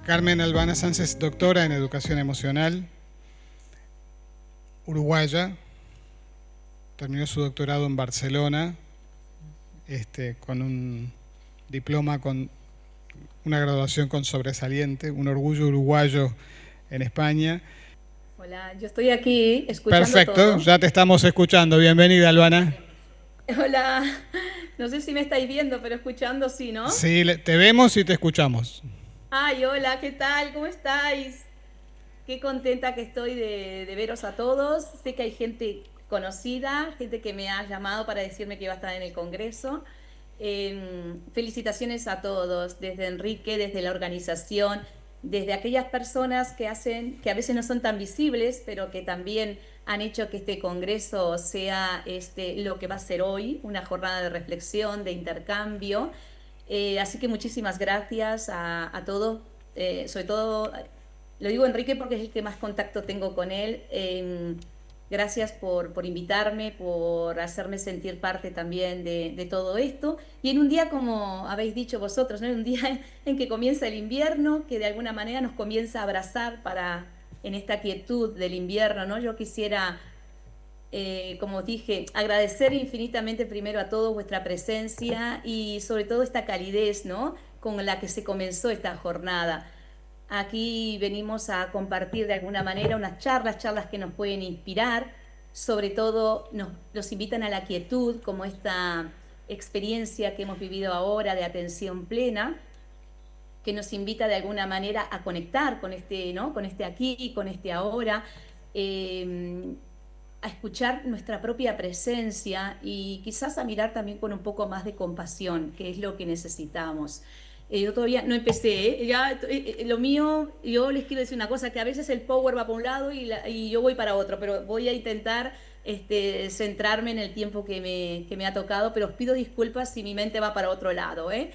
Carmen Albana Sanz es doctora en educación emocional, uruguaya, terminó su doctorado en Barcelona, con un diploma, con una graduación con sobresaliente, un orgullo uruguayo en España. Hola, yo estoy aquí escuchando Perfecto, todo. ya te estamos escuchando. Bienvenida, Albana. Hola, no sé si me estáis viendo, pero escuchando sí, ¿no? Sí, te vemos y te escuchamos. Ay, hola, ¿qué tal? ¿Cómo estáis? Qué contenta que estoy de veros a todos. Sé que hay gente conocida, gente que me ha llamado para decirme que iba a estar en el Congreso. Felicitaciones a todos, desde Enrique, desde la organización, desde aquellas personas que hacen, que a veces no son tan visibles, pero que también han hecho que este Congreso sea lo que va a ser hoy, una jornada de reflexión, de intercambio. Así que muchísimas gracias a todos, sobre todo, lo digo Enrique porque es el que más contacto tengo con él. Gracias por invitarme, por hacerme sentir parte también de todo esto. Y en un día, como habéis dicho vosotros, ¿no? En un día en que comienza el invierno, que de alguna manera nos comienza a abrazar para, en esta quietud del invierno, ¿no? Yo quisiera como dije, agradecer infinitamente primero a todos vuestra presencia y sobre todo esta calidez, ¿no? Con la que se comenzó esta jornada. Aquí venimos a compartir de alguna manera unas charlas, charlas que nos pueden inspirar, sobre todo nos invitan a la quietud, como esta experiencia que hemos vivido ahora de atención plena, que nos invita de alguna manera a conectar con este, ¿no? Con este aquí, con este ahora. Eh, a escuchar nuestra propia presencia y quizás a mirar también con un poco más de compasión, que es lo que necesitamos. Yo todavía no empecé, ¿eh? Ya, lo mío, yo les quiero decir una cosa, que a veces el power va para un lado y yo voy para otro, pero voy a intentar centrarme en el tiempo que me ha tocado, pero os pido disculpas si mi mente va para otro lado, ¿eh?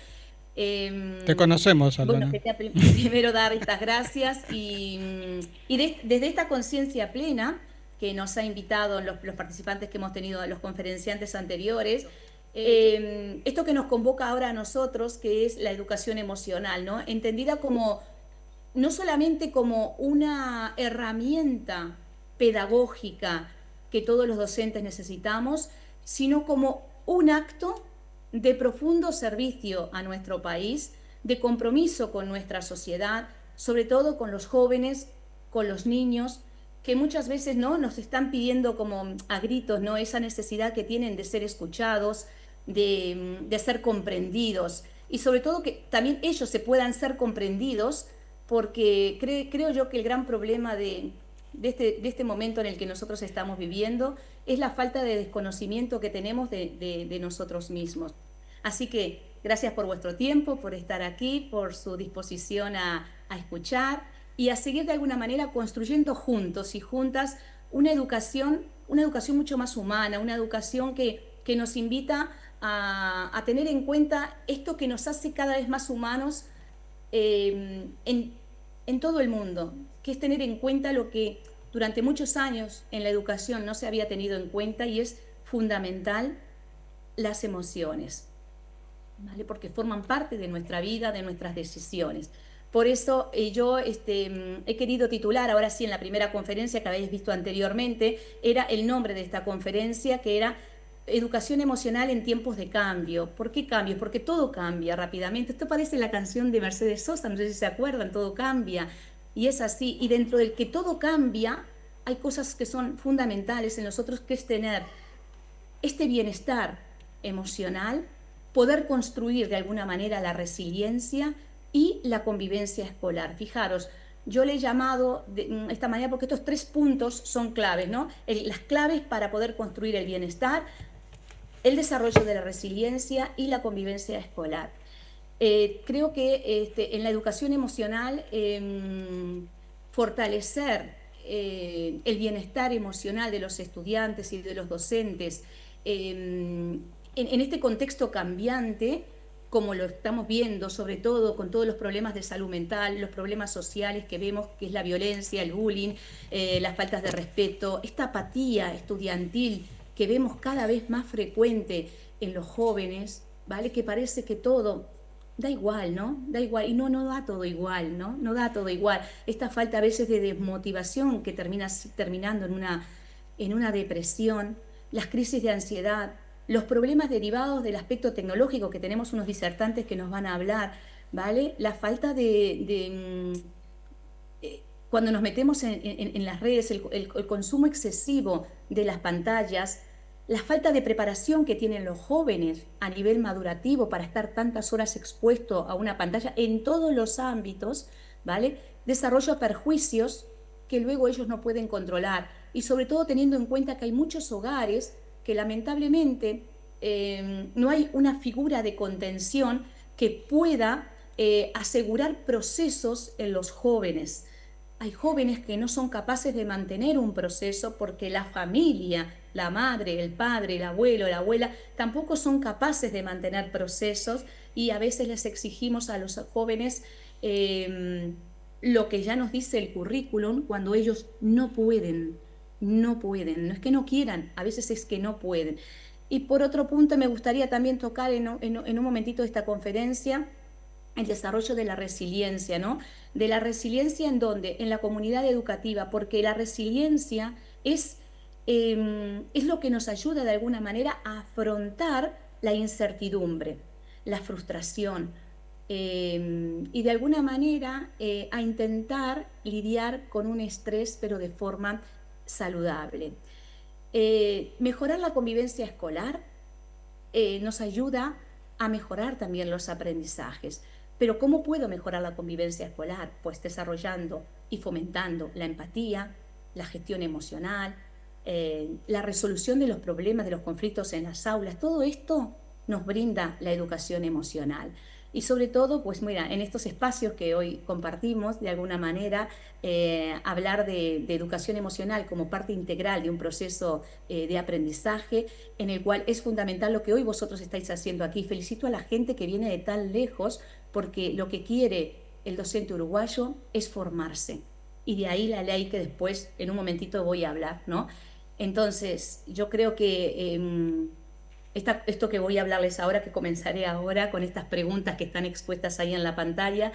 Te Eh, conocemos, bueno, Albana. quería primero dar estas gracias desde esta conciencia plena que nos ha invitado los participantes que hemos tenido, los conferenciantes anteriores, esto que nos convoca ahora a nosotros, que es la educación emocional, ¿no? Entendida como no solamente como una herramienta pedagógica que todos los docentes necesitamos, sino como un acto de profundo servicio a nuestro país, de compromiso con nuestra sociedad, sobre todo con los jóvenes, con los niños, que muchas veces no nos están pidiendo como a gritos, ¿no? Esa necesidad que tienen de ser escuchados, de ser comprendidos y sobre todo que también ellos se puedan ser comprendidos porque creo yo que el gran problema de este momento en el que nosotros estamos viviendo es la falta de desconocimiento que tenemos de nosotros mismos. Así que gracias por vuestro tiempo, por estar aquí, por su disposición a escuchar y a seguir de alguna manera construyendo juntos y juntas una educación mucho más humana, una educación que nos invita a tener en cuenta esto que nos hace cada vez más humanos en todo el mundo, que es tener en cuenta lo que durante muchos años en la educación no se había tenido en cuenta y es fundamental las emociones, ¿vale? Porque forman parte de nuestra vida, de nuestras decisiones. Por eso yo he querido titular, ahora sí en la primera conferencia que habéis visto anteriormente, era el nombre de esta conferencia que era Educación emocional en tiempos de cambio. ¿Por qué cambios? Porque todo cambia rápidamente. Esto parece la canción de Mercedes Sosa, no sé si se acuerdan, todo cambia. Y es así. Y dentro del que todo cambia, hay cosas que son fundamentales en nosotros, que es tener este bienestar emocional, poder construir de alguna manera la resiliencia y la convivencia escolar. Fijaros, yo le he llamado de esta manera porque estos tres puntos son claves, ¿no? Las claves para poder construir el bienestar, el desarrollo de la resiliencia y la convivencia escolar. Creo que en la educación emocional, fortalecer el bienestar emocional de los estudiantes y de los docentes en este contexto cambiante, como lo estamos viendo, sobre todo con todos los problemas de salud mental, los problemas sociales que vemos, que es la violencia, el bullying, las faltas de respeto, esta apatía estudiantil que vemos cada vez más frecuente en los jóvenes, ¿vale? Que parece que todo da igual, ¿no? Da igual, y no da todo igual, ¿no? No da todo igual. Esta falta a veces de desmotivación que termina terminando en una depresión, las crisis de ansiedad, los problemas derivados del aspecto tecnológico, que tenemos unos disertantes que nos van a hablar, ¿vale? La falta cuando nos metemos en las redes, el consumo excesivo de las pantallas, la falta de preparación que tienen los jóvenes a nivel madurativo para estar tantas horas expuesto a una pantalla en todos los ámbitos, ¿vale? Desarrolla perjuicios que luego ellos no pueden controlar. Y sobre todo teniendo en cuenta que hay muchos hogares que lamentablemente no hay una figura de contención que pueda asegurar procesos en los jóvenes. Hay jóvenes que no son capaces de mantener un proceso porque la familia, la madre, el padre, el abuelo, la abuela, tampoco son capaces de mantener procesos y a veces les exigimos a los jóvenes lo que ya nos dice el currículum cuando ellos no pueden, no pueden. No es que no quieran, a veces es que no pueden. Y por otro punto me gustaría también tocar en un momentito de esta conferencia el desarrollo de la resiliencia, ¿no? De la resiliencia en dónde? En la comunidad educativa, porque la resiliencia es lo que nos ayuda de alguna manera a afrontar la incertidumbre, la frustración, y de alguna manera a intentar lidiar con un estrés, pero de forma saludable. Mejorar la convivencia escolar nos ayuda a mejorar también los aprendizajes. Pero ¿cómo puedo mejorar la convivencia escolar? Pues desarrollando y fomentando la empatía, la gestión emocional, la resolución de los problemas, de los conflictos en las aulas. Todo esto nos brinda la educación emocional. Y sobre todo, pues mira, en estos espacios que hoy compartimos, de alguna manera, hablar de educación emocional como parte integral de un proceso de aprendizaje en el cual es fundamental lo que hoy vosotros estáis haciendo aquí. Felicito a la gente que viene de tan lejos porque lo que quiere el docente uruguayo es formarse. Y de ahí la ley que después, en un momentito, voy a hablar, ¿no? Entonces, yo creo que esto que voy a hablarles ahora, que comenzaré ahora con estas preguntas que están expuestas ahí en la pantalla,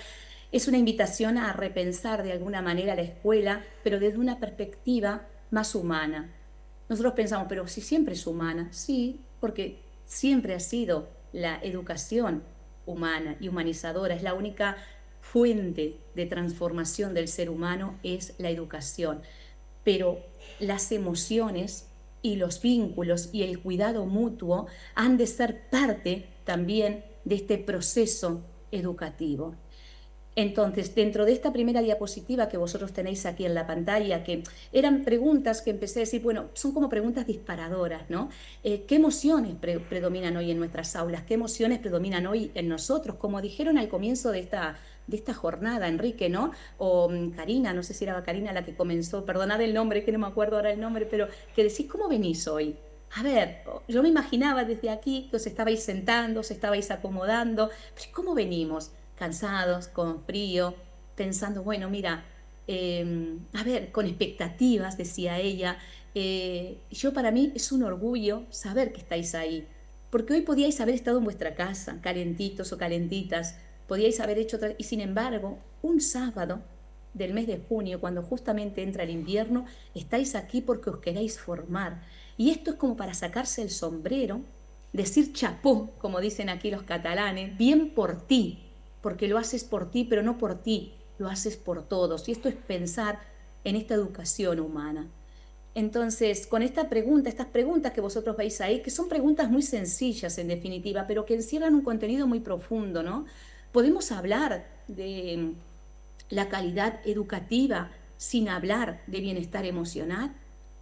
es una invitación a repensar de alguna manera la escuela, pero desde una perspectiva más humana. Nosotros pensamos, pero si siempre es humana, sí, porque siempre ha sido la educación humana y humanizadora, es la única fuente de transformación del ser humano, es la educación. Pero las emociones y los vínculos y el cuidado mutuo han de ser parte también de este proceso educativo. Entonces, dentro de esta primera diapositiva que vosotros tenéis aquí en la pantalla, que eran preguntas que empecé a decir, bueno, son como preguntas disparadoras, ¿no? ¿Qué emociones predominan hoy en nuestras aulas? ¿Qué emociones predominan hoy en nosotros? Como dijeron al comienzo de esta jornada, Enrique, ¿no? O Karina, no sé si era Karina la que comenzó, perdonad el nombre, que no me acuerdo ahora el nombre, pero que decís, ¿cómo venís hoy? A ver, yo me imaginaba desde aquí que os estabais sentando, os estabais acomodando, pero ¿cómo venimos? Cansados, con frío, pensando, bueno, mira, a ver, con expectativas, decía ella, yo para mí es un orgullo saber que estáis ahí, porque hoy podíais haber estado en vuestra casa, calentitos o calentitas, podíais haber hecho otra, y sin embargo, un sábado del mes de junio, cuando justamente entra el invierno, estáis aquí porque os queréis formar. Y esto es como para sacarse el sombrero, decir chapó, como dicen aquí los catalanes, bien por ti, porque lo haces por ti, pero no por ti, lo haces por todos. Y esto es pensar en esta educación humana. Entonces, con esta pregunta, estas preguntas que vosotros veis ahí, que son preguntas muy sencillas en definitiva, pero que encierran un contenido muy profundo, ¿no? Podemos hablar de la calidad educativa sin hablar de bienestar emocional.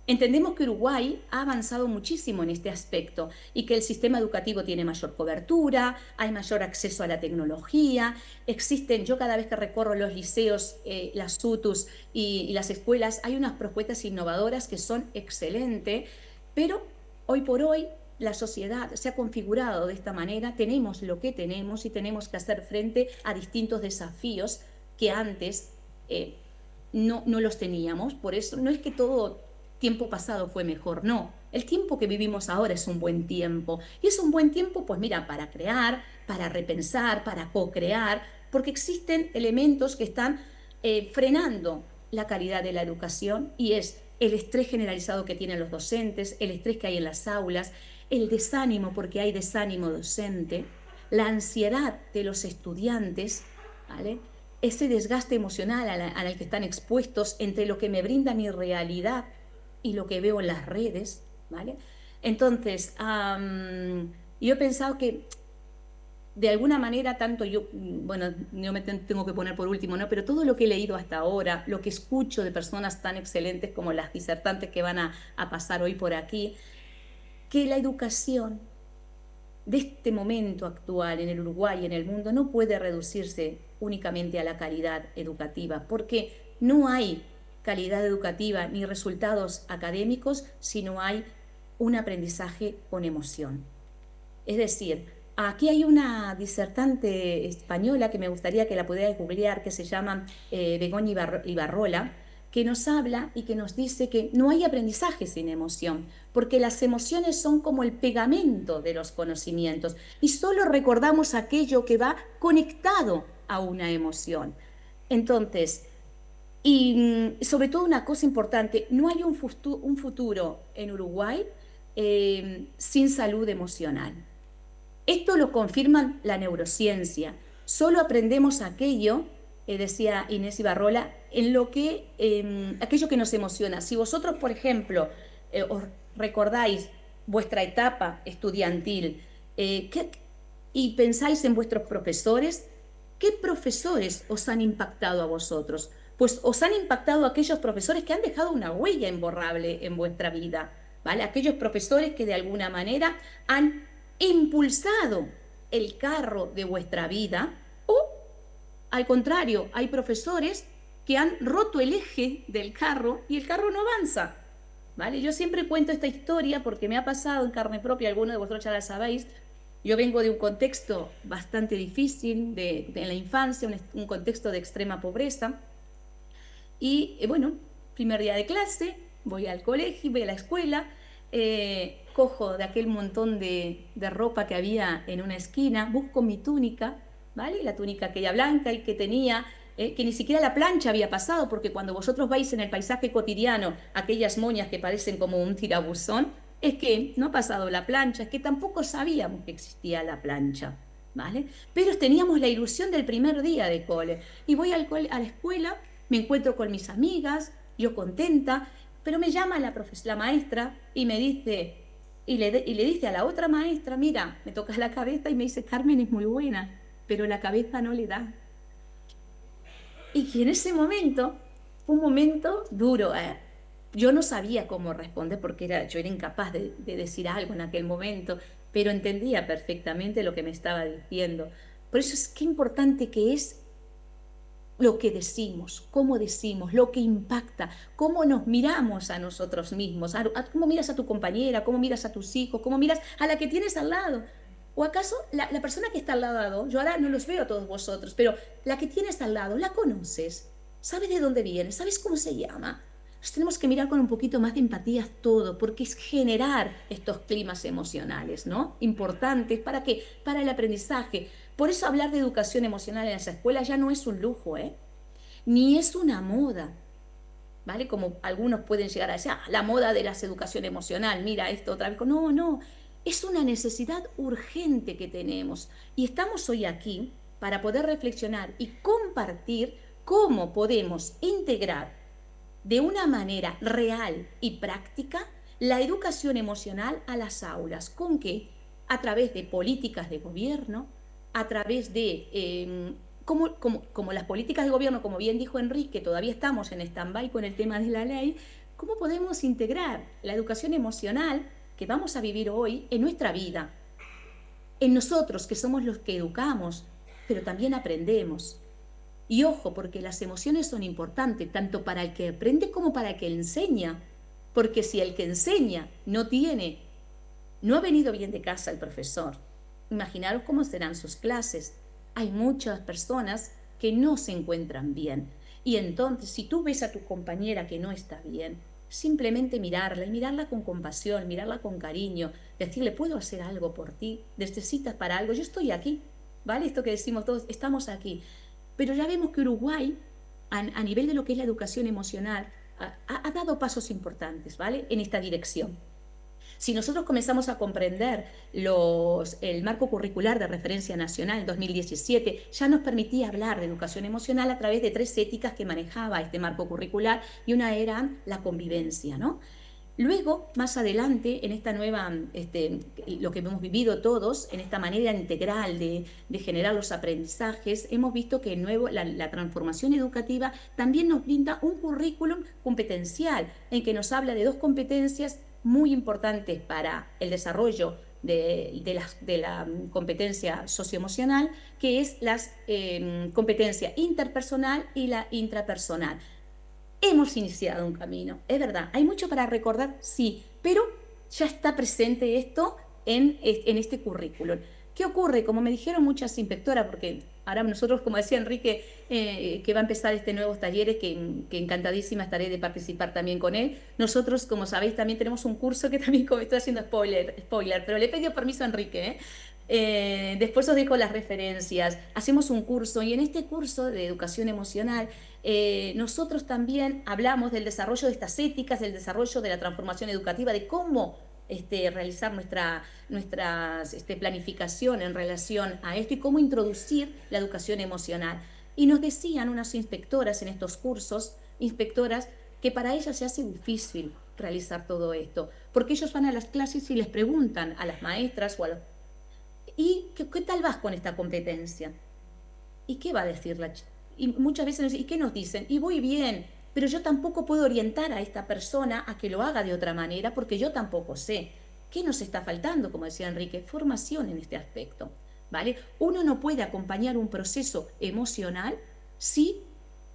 Entendemos que Uruguay ha avanzado muchísimo en este aspecto y que el sistema educativo tiene mayor cobertura, hay mayor acceso a la tecnología, existen, yo cada vez que recorro los liceos, las UTUS y las escuelas, hay unas propuestas innovadoras que son excelentes, pero hoy por hoy la sociedad se ha configurado de esta manera, tenemos lo que tenemos y tenemos que hacer frente a distintos desafíos que antes no los teníamos. Por eso no es que todo tiempo pasado fue mejor, no, El tiempo que vivimos ahora es un buen tiempo. Y es un buen tiempo, pues mira, para crear, para repensar, para co-crear, porque existen elementos que están frenando la calidad de la educación y es el estrés generalizado que tienen los docentes, el estrés que hay en las aulas, el desánimo porque hay desánimo docente, la ansiedad de los estudiantes, ¿vale? Ese desgaste emocional al que están expuestos entre lo que me brinda mi realidad y lo que veo en las redes, ¿vale? Entonces, yo he pensado que de alguna manera, tanto yo, bueno, yo me tengo que poner por último, ¿no? Pero todo lo que he leído hasta ahora, lo que escucho de personas tan excelentes como las disertantes que van a pasar hoy por aquí, que la educación de este momento actual en el Uruguay y en el mundo no puede reducirse únicamente a la calidad educativa, porque no hay calidad educativa ni resultados académicos si no hay un aprendizaje con emoción. Es decir, aquí hay una disertante española que me gustaría que la pudierais googlear, que se llama Begoña Ibarrola, que nos habla y que nos dice que no hay aprendizaje sin emoción, porque las emociones son como el pegamento de los conocimientos y solo recordamos aquello que va conectado a una emoción. Entonces, y sobre todo una cosa importante, no hay un futuro en Uruguay sin salud emocional. Esto lo confirma la neurociencia. Solo aprendemos aquello, decía Inés Ibarrola, en lo que, aquello que nos emociona. Si vosotros, por ejemplo, os recordáis vuestra etapa estudiantil y pensáis en vuestros profesores, ¿qué profesores os han impactado a vosotros? Pues os han impactado aquellos profesores que han dejado una huella imborrable en vuestra vida, ¿vale? Aquellos profesores que de alguna manera han impulsado el carro de vuestra vida o, al contrario, hay profesores que han roto el eje del carro y el carro no avanza, ¿vale? Yo siempre cuento esta historia porque me ha pasado en carne propia, algunos de vosotros ya la sabéis. Yo vengo de un contexto bastante difícil de la infancia, un contexto de extrema pobreza. Y bueno, primer día de clase, voy al colegio, voy a la escuela, cojo de aquel montón de ropa que había en una esquina, busco mi túnica, ¿vale? La túnica aquella blanca y que tenía, que ni siquiera la plancha había pasado, porque cuando vosotros vais en el paisaje cotidiano, aquellas moñas que parecen como un tirabuzón, es que no ha pasado la plancha, es que tampoco sabíamos que existía la plancha, ¿vale? Pero teníamos la ilusión del primer día de cole. Y voy a la escuela, me encuentro con mis amigas, yo contenta, pero me llama la maestra y me dice, y le dice a la otra maestra, mira, me tocas la cabeza y me dice, Carmen es muy buena, pero la cabeza no le da. Y que en ese momento, fue un momento duro, yo no sabía cómo responder porque yo era incapaz de decir algo en aquel momento, pero entendía perfectamente lo que me estaba diciendo. Por eso es qué importante que es lo que decimos, cómo decimos, lo que impacta, cómo nos miramos a nosotros mismos, cómo miras a tu compañera, cómo miras a tus hijos, cómo miras a la que tienes al lado. ¿O acaso la persona que está al lado, yo ahora no los veo a todos vosotros, pero la que tienes al lado, ¿la conoces? ¿Sabes de dónde viene? ¿Sabes cómo se llama? Nos tenemos que mirar con un poquito más de empatía todo, porque es generar estos climas emocionales, ¿no? Importantes, ¿para qué? Para el aprendizaje. Por eso hablar de educación emocional en las escuelas ya no es un lujo, ni es una moda, ¿vale? Como algunos pueden llegar a decir, la moda de la educación emocional, mira esto otra vez. No, no, es una necesidad urgente que tenemos. Y estamos hoy aquí para poder reflexionar y compartir cómo podemos integrar de una manera real y práctica la educación emocional a las aulas. ¿Con qué? A través de políticas de gobierno, a través de, como las políticas de gobierno, como bien dijo Enrique, todavía estamos en stand-by con el tema de la ley, ¿cómo podemos integrar la educación emocional que vamos a vivir hoy en nuestra vida? En nosotros, que somos los que educamos, pero también aprendemos. Y ojo, porque las emociones son importantes, tanto para el que aprende como para el que enseña. Porque si el que enseña no ha venido bien de casa el profesor, imaginaros cómo serán sus clases. Hay muchas personas que no se encuentran bien. Y entonces, si tú ves a tu compañera que no está bien, simplemente mirarla y mirarla con compasión, mirarla con cariño, decirle, ¿puedo hacer algo por ti? ¿Necesitas para algo? Yo estoy aquí, ¿vale? Esto que decimos todos, estamos aquí. Pero ya vemos que Uruguay, a nivel de lo que es la educación emocional, ha dado pasos importantes, ¿vale? En esta dirección. Si nosotros comenzamos a comprender el marco curricular de referencia nacional 2017, ya nos permitía hablar de educación emocional a través de 3 éticas que manejaba este marco curricular, y una era la convivencia, ¿no? Luego, más adelante, en esta nueva, lo que hemos vivido todos, en esta manera integral de generar los aprendizajes, hemos visto que la transformación educativa también nos brinda un currículum competencial, en que nos habla de 2 competencias muy importantes para el desarrollo de la competencia socioemocional, que es la competencia interpersonal y la intrapersonal. Hemos iniciado un camino, es verdad, hay mucho para recordar, sí, pero ya está presente esto en este currículum. ¿Qué ocurre? Como me dijeron muchas inspectoras, porque ahora nosotros, como decía Enrique, que va a empezar nuevos talleres, que encantadísima estaré de participar también con él. Nosotros, como sabéis, también tenemos un curso que también, como estoy haciendo spoiler, pero le he pedido permiso a Enrique, después os dejo las referencias. Hacemos un curso, y en este curso de educación emocional nosotros también hablamos del desarrollo de estas éticas, del desarrollo de la transformación educativa, de cómo realizar nuestra planificación en relación a esto y cómo introducir la educación emocional. Y nos decían unas inspectoras en estos cursos, inspectoras, que para ellas se hace difícil realizar todo esto, porque ellos van a las clases y les preguntan a las maestras o a los... ¿Y qué tal vas con esta competencia? ¿Y qué va a decir la chica? Y muchas veces nos dicen, ¿y qué nos dicen? Y voy bien, pero yo tampoco puedo orientar a esta persona a que lo haga de otra manera, porque yo tampoco sé. ¿Qué nos está faltando? Como decía Enrique, formación en este aspecto, ¿vale? Uno no puede acompañar un proceso emocional si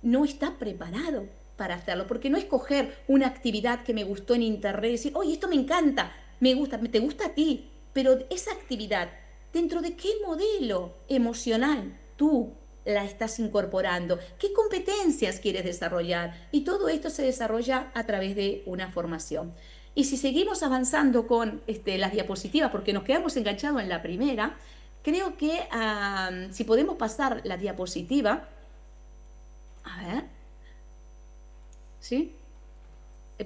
no está preparado para hacerlo, porque no es coger una actividad que me gustó en internet y decir, oye, esto me encanta, me gusta, te gusta a ti, pero esa actividad, ¿dentro de qué modelo emocional tú la estás incorporando? ¿Qué competencias quieres desarrollar? Y todo esto se desarrolla a través de una formación. Y si seguimos avanzando con las diapositivas, porque nos quedamos enganchados en la primera, creo que si podemos pasar la diapositiva, a ver, ¿sí?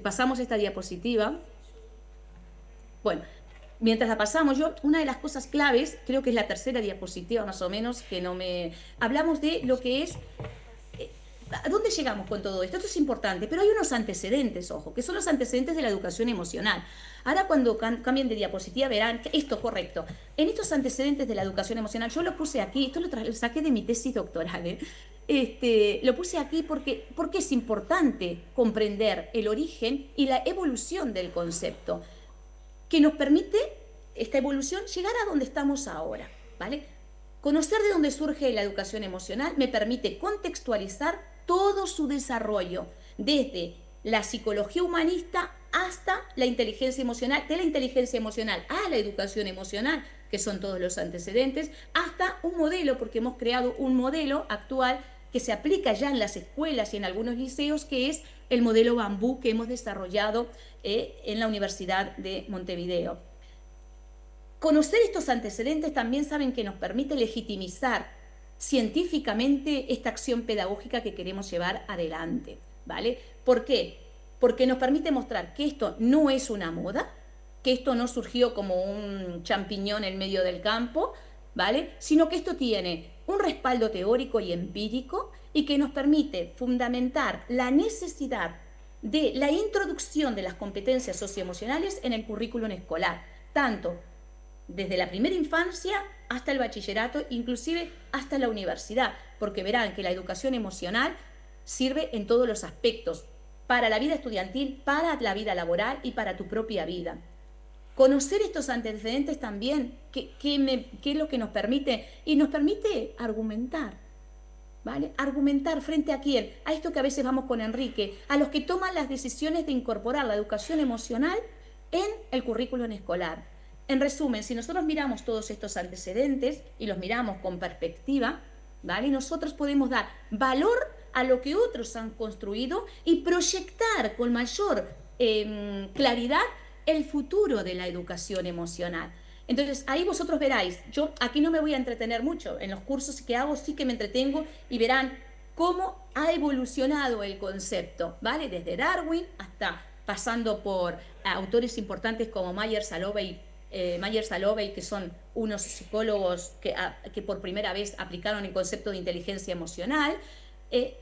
Pasamos esta diapositiva. Bueno, mientras la pasamos, una de las cosas claves, creo que es la tercera diapositiva más o menos, que no me... Hablamos de lo que es... ¿A dónde llegamos con todo esto? Esto es importante, pero hay unos antecedentes, ojo, que son los antecedentes de la educación emocional. Ahora cuando cambien de diapositiva verán que esto es correcto. En estos antecedentes de la educación emocional, yo lo puse aquí, esto lo saqué de mi tesis doctoral, lo puse aquí porque es importante comprender el origen y la evolución del concepto, que nos permite, esta evolución, llegar a donde estamos ahora, ¿vale? Conocer de dónde surge la educación emocional me permite contextualizar todo su desarrollo, desde la psicología humanista hasta la inteligencia emocional, de la inteligencia emocional a la educación emocional, que son todos los antecedentes, hasta un modelo, porque hemos creado un modelo actual que se aplica ya en las escuelas y en algunos liceos, que es el modelo Bambú que hemos desarrollado en la Universidad de Montevideo. Conocer estos antecedentes también saben que nos permite legitimizar científicamente esta acción pedagógica que queremos llevar adelante, ¿vale? ¿Por qué? Porque nos permite mostrar que esto no es una moda, que esto no surgió como un champiñón en medio del campo, ¿vale? Sino que esto tiene un respaldo teórico y empírico, y que nos permite fundamentar la necesidad de la introducción de las competencias socioemocionales en el currículum escolar, tanto desde la primera infancia hasta el bachillerato, inclusive hasta la universidad, porque verán que la educación emocional sirve en todos los aspectos, para la vida estudiantil, para la vida laboral y para tu propia vida. Conocer estos antecedentes también, ¿qué es lo que nos permite? Y nos permite argumentar, ¿vale? Argumentar frente a quién, a esto que a veces vamos con Enrique, a los que toman las decisiones de incorporar la educación emocional en el currículum escolar. En resumen, si nosotros miramos todos estos antecedentes y los miramos con perspectiva, ¿vale? Nosotros podemos dar valor a lo que otros han construido y proyectar con mayor claridad el futuro de la educación emocional. Entonces, ahí vosotros veráis, yo aquí no me voy a entretener mucho, en los cursos que hago sí que me entretengo y verán cómo ha evolucionado el concepto, ¿vale? Desde Darwin hasta pasando por autores importantes como Myers-Salovey, que son unos psicólogos que por primera vez aplicaron el concepto de inteligencia emocional,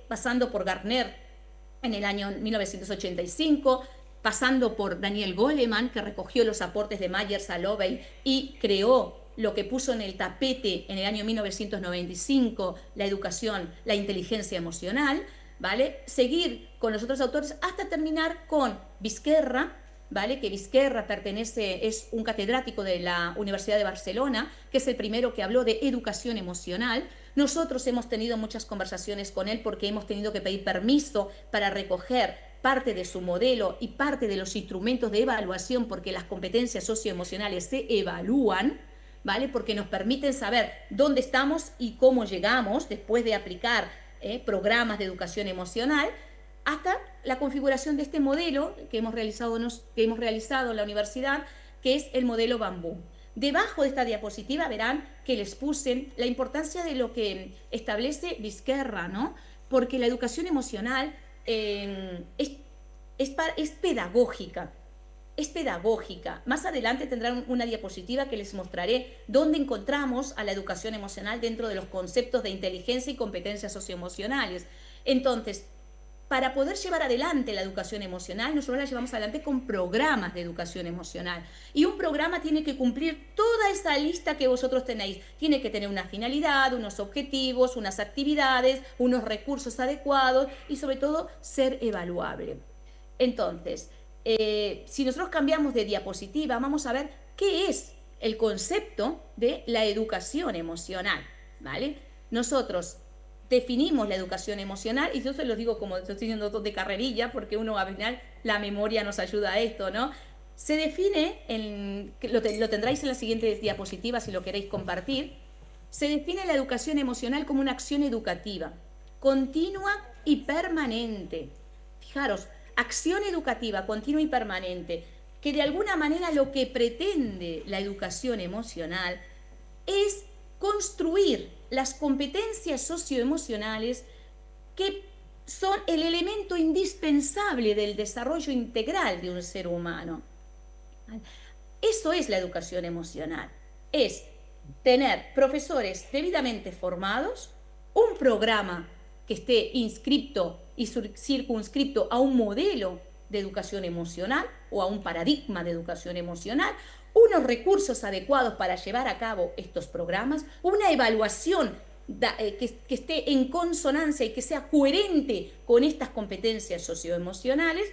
pasando por Gardner en el año 1985, pasando por Daniel Goleman, que recogió los aportes de Myers-Salovey y creó lo que puso en el tapete en el año 1995, la educación, la inteligencia emocional, ¿vale? Seguir con los otros autores hasta terminar con Vizquerra, ¿vale? Que Vizquerra es un catedrático de la Universidad de Barcelona, que es el primero que habló de educación emocional. Nosotros hemos tenido muchas conversaciones con él porque hemos tenido que pedir permiso para recoger parte de su modelo y parte de los instrumentos de evaluación, porque las competencias socioemocionales se evalúan, ¿vale? Porque nos permiten saber dónde estamos y cómo llegamos después de aplicar programas de educación emocional, hasta la configuración de este modelo que hemos realizado en la universidad, que es el modelo Bambú. Debajo de esta diapositiva verán que les puse la importancia de lo que establece Vizquerra, ¿no? Porque la educación emocional es pedagógica. Es pedagógica. Más adelante tendrán una diapositiva que les mostraré dónde encontramos a la educación emocional dentro de los conceptos de inteligencia y competencias socioemocionales. Entonces, para poder llevar adelante la educación emocional, nosotros la llevamos adelante con programas de educación emocional. Y un programa tiene que cumplir toda esa lista que vosotros tenéis. Tiene que tener una finalidad, unos objetivos, unas actividades, unos recursos adecuados y sobre todo ser evaluable. Entonces, si nosotros cambiamos de diapositiva, vamos a ver qué es el concepto de la educación emocional, ¿vale? Nosotros definimos la educación emocional, y yo se los digo como estoy diciendo de carrerilla, porque uno al final la memoria nos ayuda a esto, ¿no? Se define, lo tendráis en la siguiente diapositiva si lo queréis compartir, se define la educación emocional como una acción educativa, continua y permanente. Fijaros, acción educativa continua y permanente, que de alguna manera lo que pretende la educación emocional es construir las competencias socioemocionales que son el elemento indispensable del desarrollo integral de un ser humano. Eso es la educación emocional, es tener profesores debidamente formados, un programa que esté inscripto y circunscripto a un modelo de educación emocional o a un paradigma de educación emocional, unos recursos adecuados para llevar a cabo estos programas, una evaluación que esté en consonancia y que sea coherente con estas competencias socioemocionales,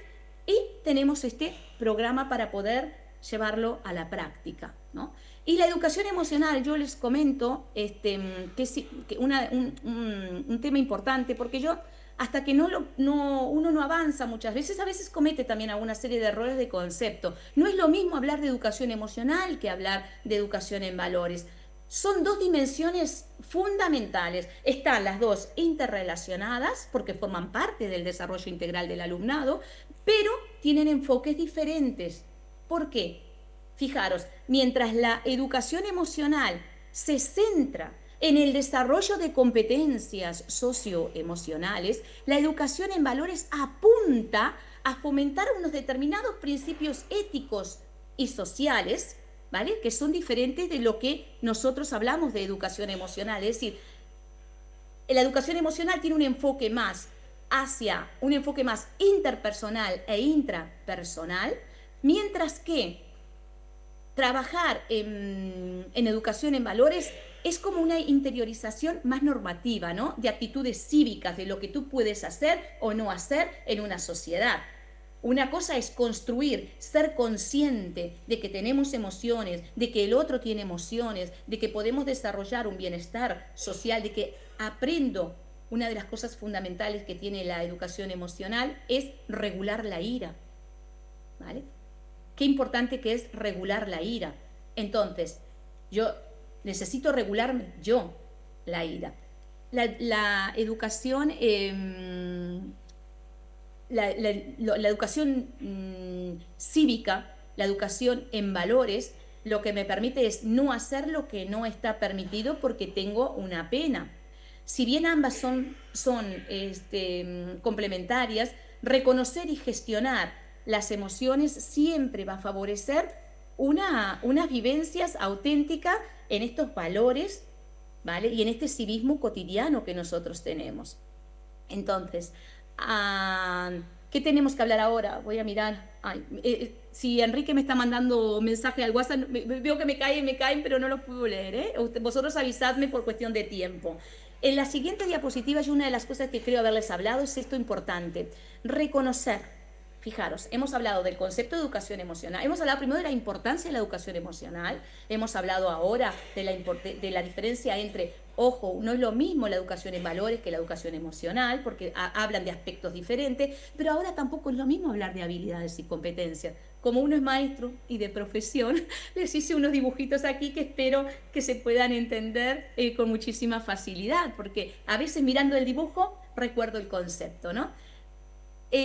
y tenemos este programa para poder llevarlo a la práctica, ¿no? Y la educación emocional, yo les comento que es un tema importante, porque yo, hasta que uno no avanza muchas veces, a veces comete también alguna serie de errores de concepto. No es lo mismo hablar de educación emocional que hablar de educación en valores. Son dos dimensiones fundamentales. Están las dos interrelacionadas porque forman parte del desarrollo integral del alumnado, pero tienen enfoques diferentes. ¿Por qué? Fijaros, mientras la educación emocional se centra en el desarrollo de competencias socioemocionales, la educación en valores apunta a fomentar unos determinados principios éticos y sociales, ¿vale? Que son diferentes de lo que nosotros hablamos de educación emocional. Es decir, la educación emocional tiene un enfoque más interpersonal e intrapersonal, mientras que trabajar en educación en valores es como una interiorización más normativa, ¿no? De actitudes cívicas, de lo que tú puedes hacer o no hacer en una sociedad. Una cosa es construir, ser consciente de que tenemos emociones, de que el otro tiene emociones, de que podemos desarrollar un bienestar social, de que aprendo. Una de las cosas fundamentales que tiene la educación emocional es regular la ira, ¿vale? Qué importante que es regular la ira. Entonces, yo necesito regularme yo la ira. La educación la educación cívica, la educación en valores, lo que me permite es no hacer lo que no está permitido porque tengo una pena. Si bien ambas son complementarias, reconocer y gestionar las emociones siempre va a favorecer unas vivencias auténticas en estos valores, ¿vale? Y en este civismo cotidiano que nosotros tenemos. Entonces, ¿qué tenemos que hablar ahora? Voy a mirar. Si Enrique me está mandando mensaje al WhatsApp, veo que me caen, pero no los puedo leer, ¿eh? Vosotros avisadme por cuestión de tiempo. En la siguiente diapositiva, yo una de las cosas que creo haberles hablado es esto importante: reconocer. Fijaros, hemos hablado del concepto de educación emocional, hemos hablado primero de la importancia de la educación emocional, hemos hablado ahora de la diferencia entre, ojo, no es lo mismo la educación en valores que la educación emocional, porque hablan de aspectos diferentes, pero ahora tampoco es lo mismo hablar de habilidades y competencias. Como uno es maestro y de profesión, les hice unos dibujitos aquí que espero que se puedan entender con muchísima facilidad, porque a veces mirando el dibujo recuerdo el concepto, ¿no?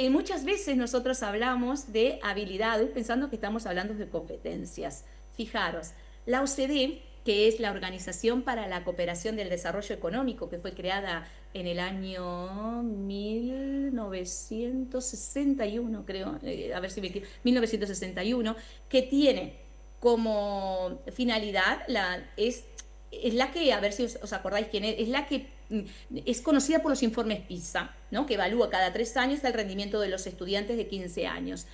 Muchas veces nosotros hablamos de habilidades pensando que estamos hablando de competencias. Fijaros, la OCDE, que es la Organización para la Cooperación del Desarrollo Económico, que fue creada en el año 1961, creo, a ver si me equivoco, 1961, que tiene como finalidad, es la que, a ver si os acordáis quién es la que es conocida por los informes PISA, ¿no? Que evalúa cada 3 años el rendimiento de los estudiantes de 15 años.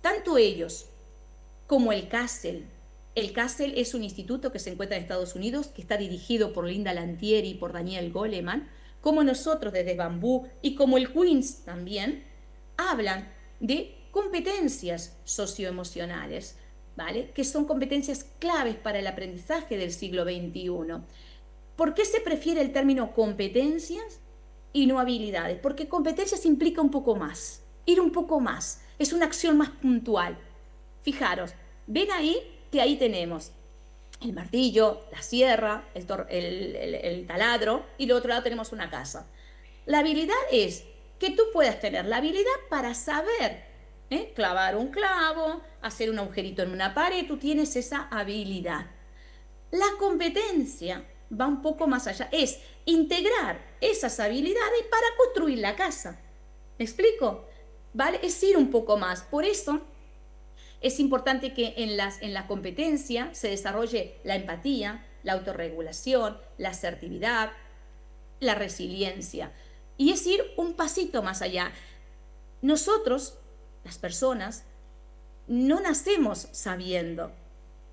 Tanto ellos como el CASEL. El CASEL es un instituto que se encuentra en Estados Unidos, que está dirigido por Linda Lantieri y por Daniel Goleman, como nosotros desde Bambú y como el Queens también, hablan de competencias socioemocionales, ¿vale? Que son competencias claves para el aprendizaje del siglo XXI. ¿Por qué se prefiere el término competencias y no habilidades? Porque competencias implica un poco más, ir un poco más, es una acción más puntual. Fijaros, ven ahí que ahí tenemos el martillo, la sierra, el taladro, y del otro lado tenemos una casa. La habilidad es que tú puedas tener la habilidad para saber clavar un clavo, hacer un agujerito en una pared, tú tienes esa habilidad. La competencia va un poco más allá, es integrar esas habilidades para construir la casa. ¿Me explico? ¿Vale? Es ir un poco más. Por eso es importante que en la competencia se desarrolle la empatía, la autorregulación, la asertividad, la resiliencia. Y es ir un pasito más allá. Nosotros, las personas, no nacemos sabiendo.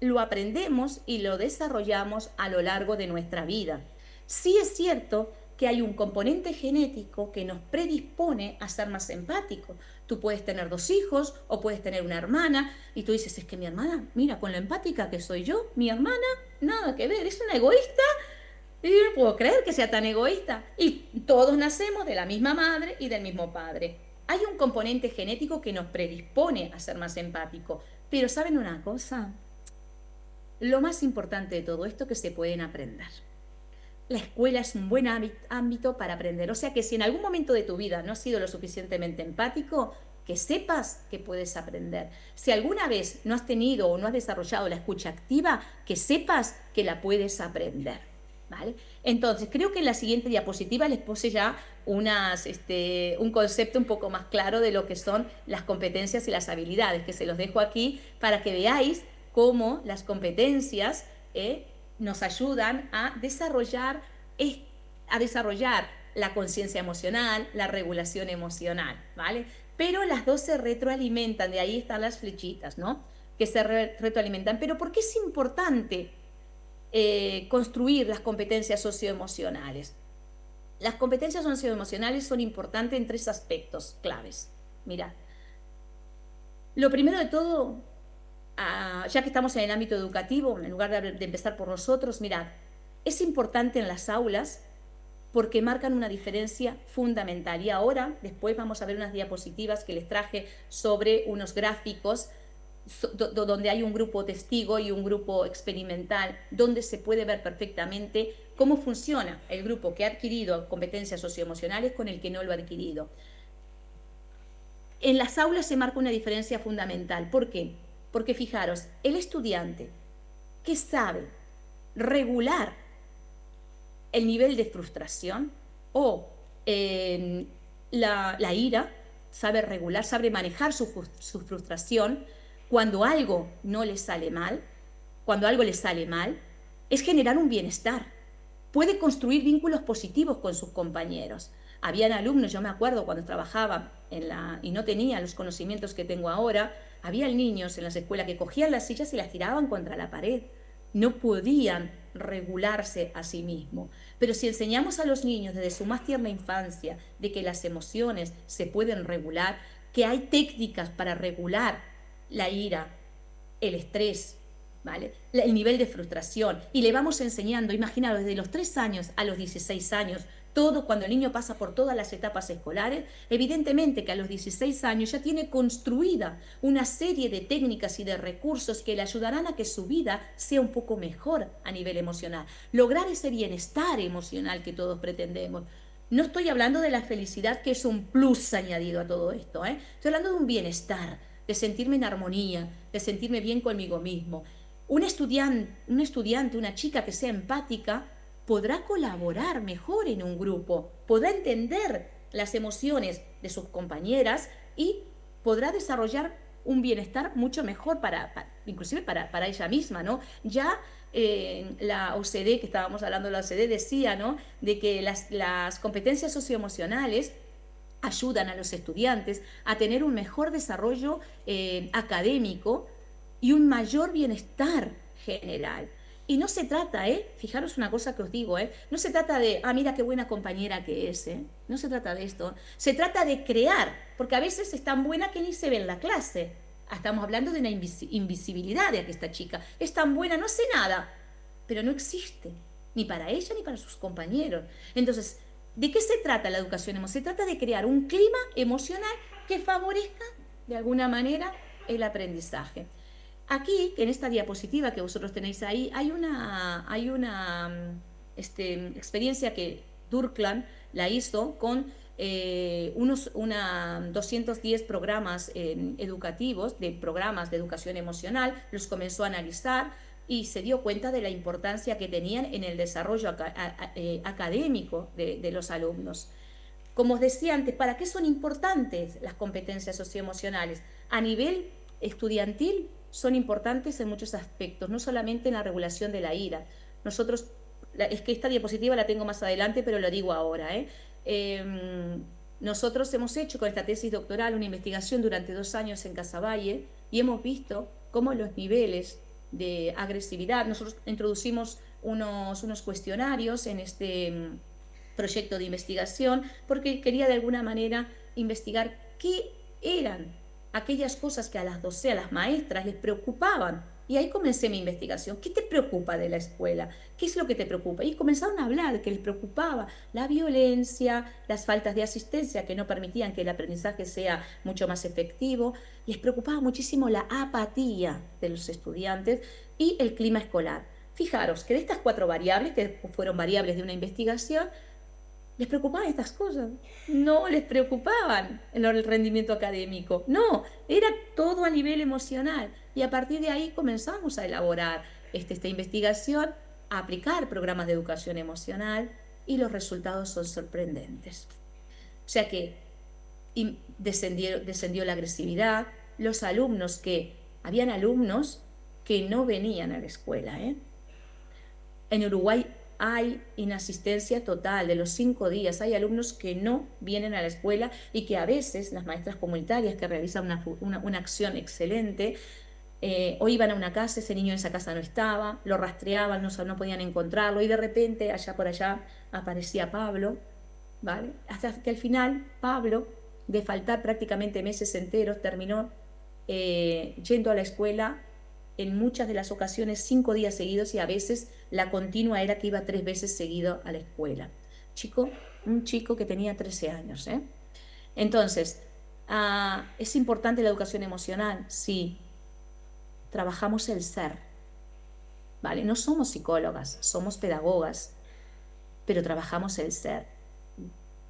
Lo aprendemos y lo desarrollamos a lo largo de nuestra vida. Sí es cierto que hay un componente genético que nos predispone a ser más empáticos. Tú puedes tener 2 hijos o puedes tener una hermana y tú dices, es que mi hermana, mira, con lo empática que soy yo, mi hermana, nada que ver, es una egoísta. Y yo no puedo creer que sea tan egoísta. Y todos nacemos de la misma madre y del mismo padre. Hay un componente genético que nos predispone a ser más empático. Pero ¿saben una cosa? Lo más importante de todo esto es que se pueden aprender. La escuela es un buen ámbito para aprender. O sea que si en algún momento de tu vida no has sido lo suficientemente empático, que sepas que puedes aprender. Si alguna vez no has tenido o no has desarrollado la escucha activa, que sepas que la puedes aprender. ¿Vale? Entonces, creo que en la siguiente diapositiva les puse ya un concepto un poco más claro de lo que son las competencias y las habilidades, que se los dejo aquí para que veáis cómo las competencias nos ayudan a desarrollar la conciencia emocional, la regulación emocional, ¿vale? Pero las dos se retroalimentan, de ahí están las flechitas, ¿no? Que se retroalimentan. Pero ¿por qué es importante construir las competencias socioemocionales? Las competencias socioemocionales son importantes en 3 aspectos claves. Mirad, lo primero de todo, ya que estamos en el ámbito educativo, en lugar de empezar por nosotros, mirad, es importante en las aulas porque marcan una diferencia fundamental. Y ahora, después vamos a ver unas diapositivas que les traje sobre unos gráficos donde hay un grupo testigo y un grupo experimental, donde se puede ver perfectamente cómo funciona el grupo que ha adquirido competencias socioemocionales con el que no lo ha adquirido. En las aulas se marca una diferencia fundamental. ¿Por qué? Porque fijaros, el estudiante que sabe regular el nivel de frustración o la ira, sabe regular, sabe manejar su frustración cuando algo no le sale mal, cuando algo le sale mal, es generar un bienestar. Puede construir vínculos positivos con sus compañeros. Habían alumnos, yo me acuerdo cuando trabajaba y no tenía los conocimientos que tengo ahora, había niños en las escuelas que cogían las sillas y las tiraban contra la pared. No podían regularse a sí mismos. Pero si enseñamos a los niños desde su más tierna infancia de que las emociones se pueden regular, que hay técnicas para regular la ira, el estrés, ¿vale? El nivel de frustración, y le vamos enseñando, imaginaros, desde los 3 años a los 16 años, todo cuando el niño pasa por todas las etapas escolares, evidentemente que a los 16 años ya tiene construida una serie de técnicas y de recursos que le ayudarán a que su vida sea un poco mejor a nivel emocional, lograr ese bienestar emocional que todos pretendemos. No estoy hablando de la felicidad, que es un plus añadido a todo esto, ¿eh? Estoy hablando de un bienestar, de sentirme en armonía, de sentirme bien conmigo mismo. Un estudiante, una chica que sea empática, podrá colaborar mejor en un grupo, podrá entender las emociones de sus compañeras y podrá desarrollar un bienestar mucho mejor inclusive para ella misma, ¿no? Ya la OCDE, que estábamos hablando de la OCDE, decía, ¿no?, de que las competencias socioemocionales ayudan a los estudiantes a tener un mejor desarrollo académico y un mayor bienestar general. Y no se trata, fijaros una cosa que os digo, no se trata de, mira qué buena compañera que es, no se trata de esto, se trata de crear, porque a veces es tan buena que ni se ve en la clase. Estamos hablando de una invisibilidad de esta chica, es tan buena, no hace nada, pero no existe, ni para ella ni para sus compañeros. Entonces, ¿de qué se trata la educación emocional? Se trata de crear un clima emocional que favorezca, de alguna manera, el aprendizaje. Aquí, en esta diapositiva que vosotros tenéis ahí, hay una experiencia que Durkheim la hizo con 210 programas educativos, de programas de educación emocional, los comenzó a analizar y se dio cuenta de la importancia que tenían en el desarrollo académico de los alumnos. Como os decía antes, ¿para qué son importantes las competencias socioemocionales? A nivel estudiantil son importantes en muchos aspectos, no solamente en la regulación de la ira. Nosotros, es que esta diapositiva la tengo más adelante, pero lo digo ahora, nosotros hemos hecho con esta tesis doctoral una investigación durante 2 años en Casaballe y hemos visto cómo los niveles de agresividad, nosotros introducimos unos cuestionarios en este proyecto de investigación porque quería de alguna manera investigar qué eran aquellas cosas que a las maestras les preocupaban. Y ahí comencé mi investigación. ¿Qué te preocupa de la escuela? ¿Qué es lo que te preocupa? Y comenzaron a hablar de que les preocupaba la violencia, las faltas de asistencia que no permitían que el aprendizaje sea mucho más efectivo. Les preocupaba muchísimo la apatía de los estudiantes y el clima escolar. Fijaros que de estas 4 variables, que fueron variables de una investigación, les preocupaban estas cosas, no les preocupaban el rendimiento académico, no, era todo a nivel emocional. Y a partir de ahí comenzamos a elaborar esta investigación, a aplicar programas de educación emocional y los resultados son sorprendentes. O sea que descendió la agresividad, habían alumnos que no venían a la escuela. En Uruguay hay inasistencia total de los 5 días. Hay alumnos que no vienen a la escuela y que a veces las maestras comunitarias que realizan una acción excelente, o iban a una casa, ese niño en esa casa no estaba, lo rastreaban, no podían encontrarlo y de repente allá por allá aparecía Pablo, ¿vale? Hasta que al final Pablo, de faltar prácticamente meses enteros, terminó yendo a la escuela en muchas de las ocasiones 5 días seguidos y a veces la continua era que iba 3 veces seguido a la escuela. Un chico que tenía 13 años. Entonces, ¿es importante la educación emocional? Sí. Trabajamos el ser, ¿vale? No somos psicólogas, somos pedagogas, pero trabajamos el ser,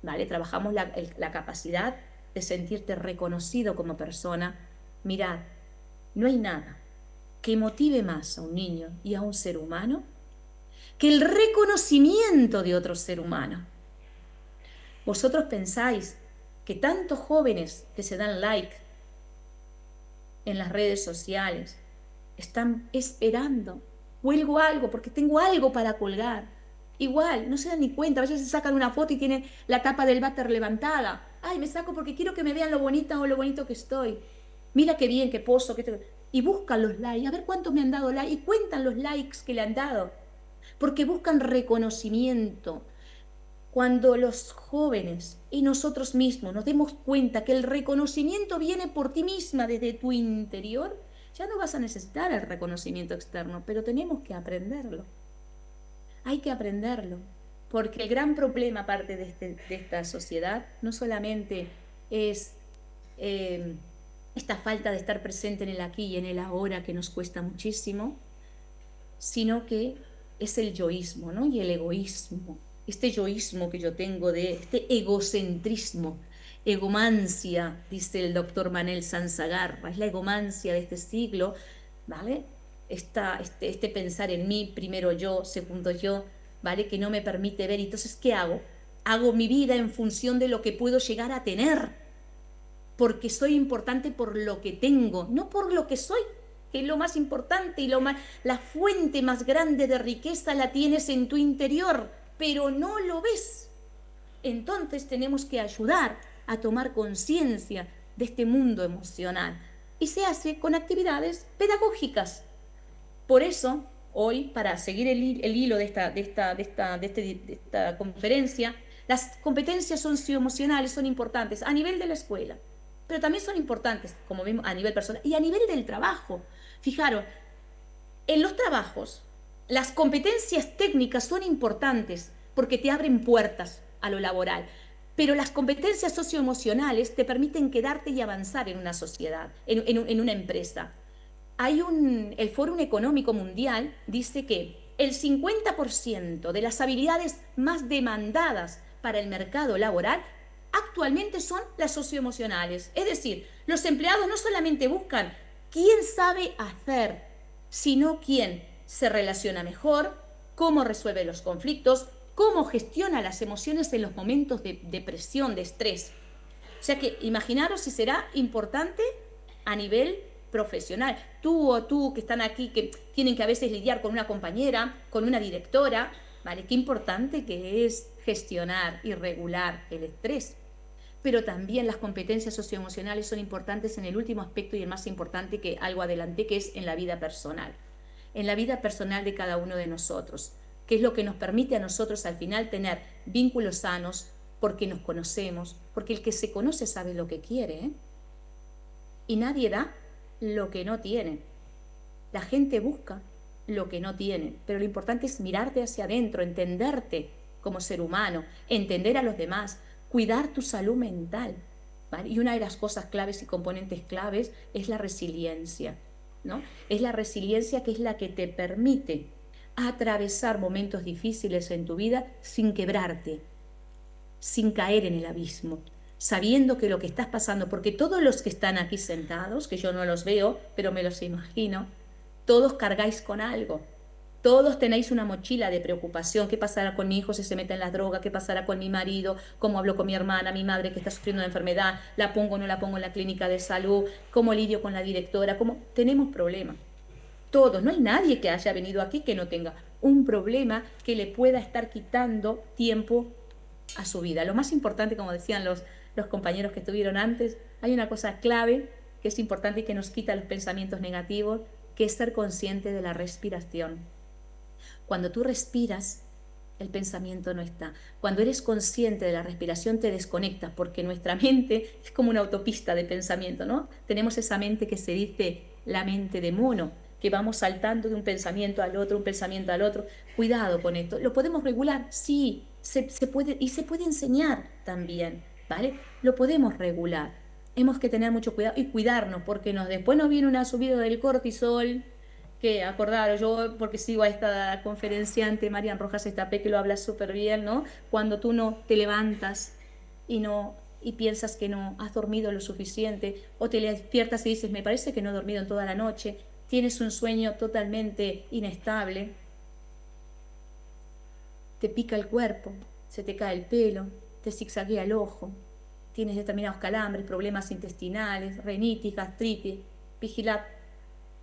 ¿vale? Trabajamos la capacidad de sentirte reconocido como persona, mirad, no hay nada que motive más a un niño y a un ser humano que el reconocimiento de otro ser humano. Vosotros pensáis que tantos jóvenes que se dan like en las redes sociales están esperando, cuelgo algo porque tengo algo para colgar. Igual, no se dan ni cuenta, a veces se sacan una foto y tienen la tapa del váter levantada. Ay, me saco porque quiero que me vean lo bonita o lo bonito que estoy. Mira qué bien, qué pozo, y buscan los likes, a ver cuántos me han dado like, y cuentan los likes que le han dado, porque buscan reconocimiento. Cuando los jóvenes y nosotros mismos nos demos cuenta que el reconocimiento viene por ti misma desde tu interior, ya no vas a necesitar el reconocimiento externo, pero tenemos que aprenderlo. Hay que aprenderlo, porque el gran problema, aparte de esta sociedad, no solamente es esta falta de estar presente en el aquí y en el ahora, que nos cuesta muchísimo, sino que es el yoísmo, ¿no? Y el egoísmo. Este yoísmo que yo tengo, de este egocentrismo, egomancia, dice el doctor Manel Sanzagarra, es la egomancia de este siglo, ¿vale? Este pensar en mí, primero yo, segundo yo, ¿vale? Que no me permite ver. Entonces, ¿qué hago? Hago mi vida en función de lo que puedo llegar a tener, porque soy importante por lo que tengo, no por lo que soy, que es lo más importante y la fuente más grande de riqueza la tienes en tu interior, pero no lo ves. Entonces tenemos que ayudar a tomar conciencia de este mundo emocional, y se hace con actividades pedagógicas. Por eso, hoy, para seguir el hilo de esta conferencia, las competencias socioemocionales son importantes a nivel de la escuela, pero también son importantes, como vimos, a nivel personal y a nivel del trabajo. Fijaros, en los trabajos, las competencias técnicas son importantes porque te abren puertas a lo laboral, pero las competencias socioemocionales te permiten quedarte y avanzar en una sociedad, en una empresa. El Foro Económico Mundial dice que el 50% de las habilidades más demandadas para el mercado laboral actualmente son las socioemocionales. Es decir, los empleados no solamente buscan quién sabe hacer, sino quién se relaciona mejor, cómo resuelve los conflictos, cómo gestiona las emociones en los momentos de presión, de estrés. O sea que imaginaros si será importante a nivel profesional. Tú o tú que están aquí, que tienen que a veces lidiar con una compañera, con una directora, ¿vale? Qué importante que es gestionar y regular el estrés. Pero también las competencias socioemocionales son importantes en el último aspecto y el más importante, que algo adelanté, que es en la vida personal. En la vida personal de cada uno de nosotros, que es lo que nos permite a nosotros al final tener vínculos sanos, porque nos conocemos, porque el que se conoce sabe lo que quiere, ¿eh? Y nadie da lo que no tiene. La gente busca lo que no tiene, pero lo importante es mirarte hacia adentro, entenderte como ser humano, entender a los demás, cuidar tu salud mental, ¿vale? Y una de las cosas claves y componentes claves es la resiliencia, ¿no? Es la resiliencia, que es la que te permite atravesar momentos difíciles en tu vida sin quebrarte, sin caer en el abismo, sabiendo que lo que estás pasando, porque todos los que están aquí sentados, que yo no los veo, pero me los imagino, todos cargáis con algo. Todos tenéis una mochila de preocupación. ¿Qué pasará con mi hijo si se mete en las drogas? ¿Qué pasará con mi marido? ¿Cómo hablo con mi hermana, mi madre que está sufriendo una enfermedad? ¿La pongo o no la pongo en la clínica de salud? ¿Cómo lidio con la directora? ¿Cómo? Tenemos problemas. Todos. No hay nadie que haya venido aquí que no tenga un problema que le pueda estar quitando tiempo a su vida. Lo más importante, como decían los compañeros que estuvieron antes, hay una cosa clave que es importante y que nos quita los pensamientos negativos, que es ser consciente de la respiración. Cuando tú respiras, el pensamiento no está. Cuando eres consciente de la respiración, te desconectas, porque nuestra mente es como una autopista de pensamiento, ¿no? Tenemos esa mente que se dice la mente de mono, que vamos saltando de un pensamiento al otro, un pensamiento al otro. Cuidado con esto. ¿Lo podemos regular? Sí, se puede, y se puede enseñar también, ¿vale? Lo podemos regular. Hemos que tener mucho cuidado y cuidarnos, porque después nos viene una subida del cortisol, que acordaros, yo porque sigo a esta conferenciante Marian Rojas Estapé, que lo habla súper bien, ¿no? Cuando tú no te levantas y y piensas que no has dormido lo suficiente, o te despiertas y dices, me parece que no he dormido en toda la noche, tienes un sueño totalmente inestable, te pica el cuerpo, se te cae el pelo, te zigzaguea el ojo, tienes determinados calambres, problemas intestinales, rinitis, gastritis, vigilad,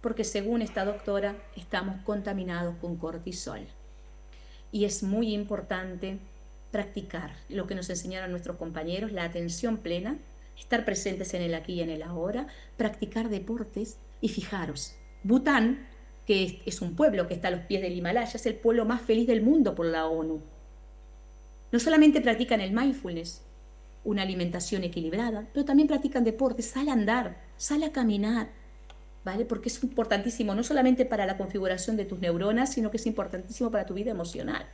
porque según esta doctora estamos contaminados con cortisol. Y es muy importante practicar lo que nos enseñaron nuestros compañeros, la atención plena, estar presentes en el aquí y en el ahora, practicar deportes. Y fijaros, Bután, que es un pueblo que está a los pies del Himalaya, es el pueblo más feliz del mundo por la ONU. No solamente practican el mindfulness, una alimentación equilibrada, pero también practican deportes, sal a andar, sal a caminar, ¿vale? Porque es importantísimo, no solamente para la configuración de tus neuronas, sino que es importantísimo para tu vida emocional.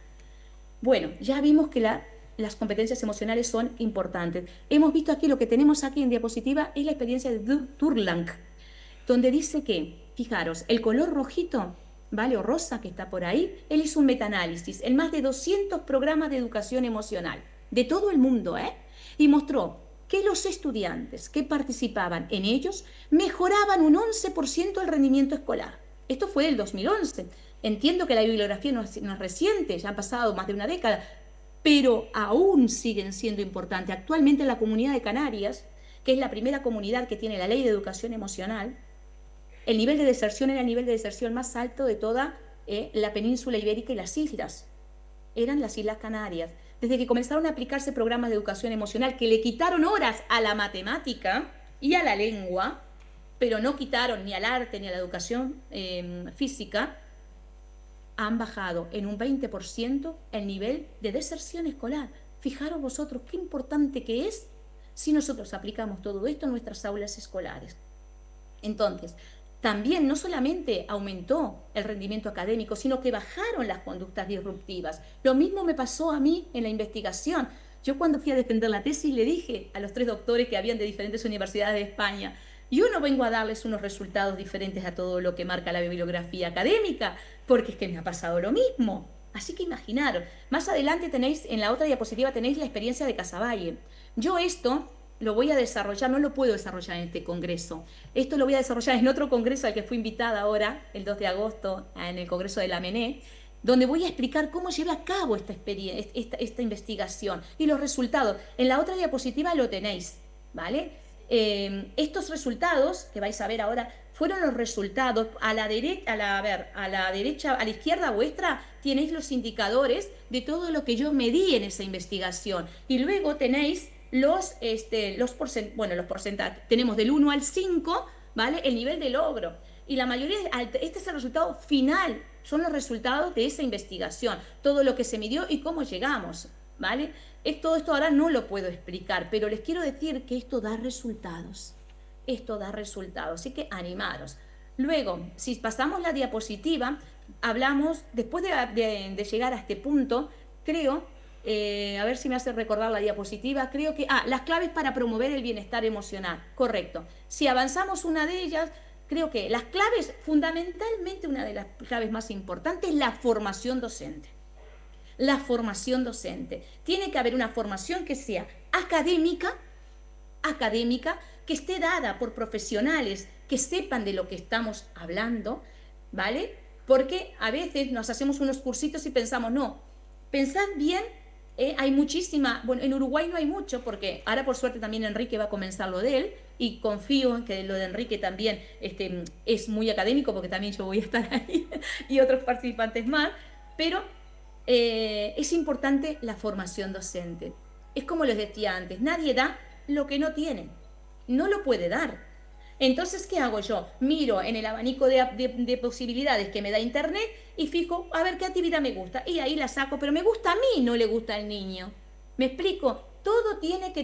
Bueno, ya vimos que las competencias emocionales son importantes. Hemos visto aquí, lo que tenemos aquí en diapositiva es la experiencia de Durlang, donde dice que, fijaros, el color rojito, ¿vale? O rosa que está por ahí, él hizo un metaanálisis en más de 200 programas de educación emocional, de todo el mundo, y mostró que los estudiantes que participaban en ellos mejoraban un 11% el rendimiento escolar. Esto fue del 2011. Entiendo que la bibliografía no es reciente, ya han pasado más de una década, pero aún siguen siendo importantes. Actualmente en la Comunidad de Canarias, que es la primera comunidad que tiene la ley de educación emocional, el nivel de deserción era el nivel de deserción más alto de toda la península ibérica y las islas. Eran las Islas Canarias. Desde que comenzaron a aplicarse programas de educación emocional que le quitaron horas a la matemática y a la lengua, pero no quitaron ni al arte ni a la educación física, han bajado en un 20% el nivel de deserción escolar. Fijaros vosotros qué importante que es si nosotros aplicamos todo esto en nuestras aulas escolares. Entonces, también no solamente aumentó el rendimiento académico, sino que bajaron las conductas disruptivas. Lo mismo me pasó a mí en la investigación. Yo cuando fui a defender la tesis le dije a los 3 doctores que habían de diferentes universidades de España, yo no vengo a darles unos resultados diferentes a todo lo que marca la bibliografía académica, porque es que me ha pasado lo mismo. Así que imaginaros, más adelante tenéis, en la otra diapositiva tenéis la experiencia de Casaballe. Yo esto lo voy a desarrollar, no lo puedo desarrollar en este congreso. Esto lo voy a desarrollar en otro congreso al que fui invitada ahora, el 2 de agosto, en el congreso de la MENE, donde voy a explicar cómo llevé a cabo esta investigación y los resultados. En la otra diapositiva lo tenéis, ¿vale? Estos resultados que vais a ver ahora fueron los resultados. A la derecha, a la izquierda vuestra, tenéis los indicadores de todo lo que yo medí en esa investigación. Y luego tenéis los porcentajes. Tenemos del 1 al 5, ¿vale? El nivel de logro. Y la mayoría, este es el resultado final, son los resultados de esa investigación, todo lo que se midió y cómo llegamos, ¿vale? Todo esto ahora no lo puedo explicar, pero les quiero decir que esto da resultados. Esto da resultados, así que animaros. Luego, si pasamos la diapositiva, hablamos, después de llegar a este punto, creo, a ver si me hace recordar la diapositiva, creo que, las claves para promover el bienestar emocional, correcto. Si avanzamos una de ellas, creo que las claves, fundamentalmente una de las claves más importantes es la formación docente. La formación docente. Tiene que haber una formación que sea académica, que esté dada por profesionales que sepan de lo que estamos hablando, ¿vale? Porque a veces nos hacemos unos cursitos y pensamos, no, pensad bien, hay muchísima, bueno, en Uruguay no hay mucho, porque ahora por suerte también Enrique va a comenzar lo de él, y confío en que lo de Enrique también es muy académico, porque también yo voy a estar ahí, y otros participantes más, pero es importante la formación docente. Es como les decía antes, nadie da lo que no tiene, no lo puede dar. Entonces, ¿qué hago yo? Miro en el abanico de posibilidades que me da Internet y fijo a ver qué actividad me gusta. Y ahí la saco, pero me gusta a mí, no le gusta al niño. ¿Me explico? Todo tiene que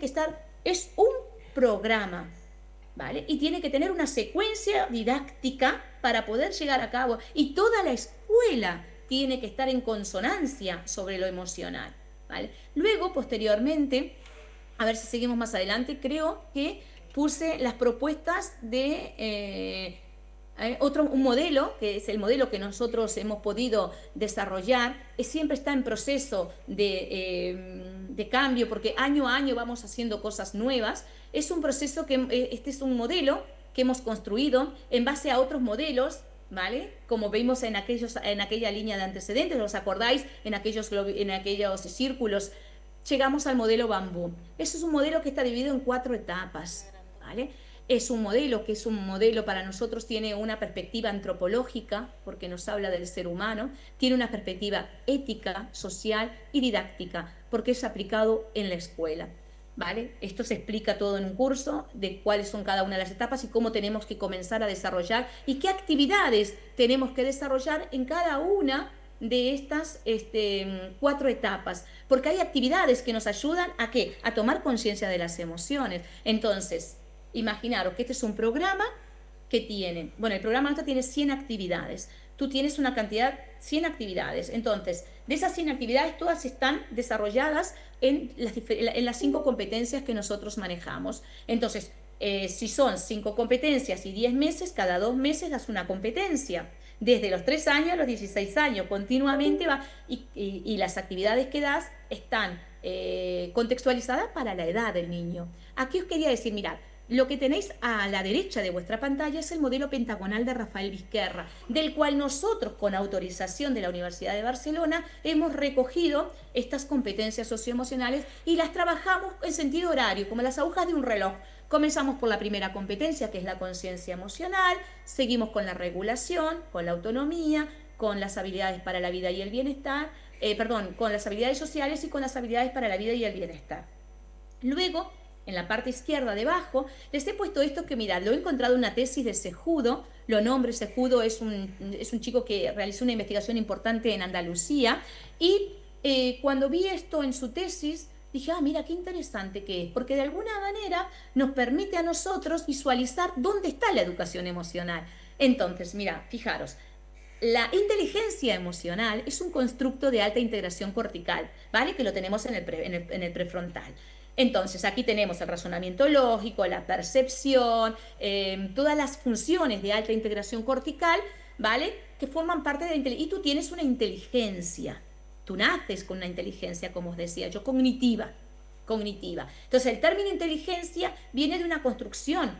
estar, es un programa, ¿vale? Y tiene que tener una secuencia didáctica para poder llegar a cabo. Y toda la escuela tiene que estar en consonancia sobre lo emocional, ¿vale? Luego, posteriormente, a ver si seguimos más adelante, creo que puse las propuestas de Un modelo, que es el modelo que nosotros hemos podido desarrollar, siempre está en proceso de cambio, porque año a año vamos haciendo cosas nuevas. Es un proceso este es un modelo que hemos construido en base a otros modelos, ¿vale? Como vimos en aquella línea de antecedentes, ¿os acordáis? En aquellos círculos, llegamos al modelo bambú. Eso es un modelo que está dividido en 4 etapas, ¿vale? Es un modelo que es un modelo para nosotros, tiene una perspectiva antropológica, porque nos habla del ser humano, tiene una perspectiva ética, social y didáctica, porque es aplicado en la escuela, ¿vale? Esto se explica todo en un curso de cuáles son cada una de las etapas y cómo tenemos que comenzar a desarrollar y qué actividades tenemos que desarrollar en cada una de estas 4 etapas, porque hay actividades que nos ayudan ¿a qué? A tomar conciencia de las emociones. Entonces, imaginaros que este es un programa que tiene, bueno, el programa nuestro tiene 100 actividades. Tú tienes una cantidad, 100 actividades. Entonces, de esas 100 actividades, todas están desarrolladas en las 5 competencias que nosotros manejamos. Entonces, si son 5 competencias y 10 meses, cada 2 meses das una competencia. Desde los 3 años a los 16 años, continuamente va, y las actividades que das están contextualizadas para la edad del niño. Aquí os quería decir, mirad, lo que tenéis a la derecha de vuestra pantalla es el modelo pentagonal de Rafael Vizquerra, del cual nosotros, con autorización de la Universidad de Barcelona, hemos recogido estas competencias socioemocionales y las trabajamos en sentido horario, como las agujas de un reloj. Comenzamos por la primera competencia, que es la conciencia emocional, seguimos con la regulación, con la autonomía, con las habilidades para la vida y el bienestar, con las habilidades sociales y con las habilidades para la vida y el bienestar. Luego, en la parte izquierda debajo, les he puesto esto que, mirad, lo he encontrado en una tesis de Cejudo, lo nombro, Cejudo es un chico que realizó una investigación importante en Andalucía, y cuando vi esto en su tesis, dije, mira, qué interesante que es, porque de alguna manera nos permite a nosotros visualizar dónde está la educación emocional. Entonces, mira, fijaros, la inteligencia emocional es un constructo de alta integración cortical, ¿vale? Que lo tenemos en el prefrontal. Entonces, aquí tenemos el razonamiento lógico, la percepción, todas las funciones de alta integración cortical, ¿vale? Que forman parte de la inteligencia. Y tú tienes una inteligencia. Tú naces con una inteligencia, como os decía yo, cognitiva. Entonces, el término inteligencia viene de una construcción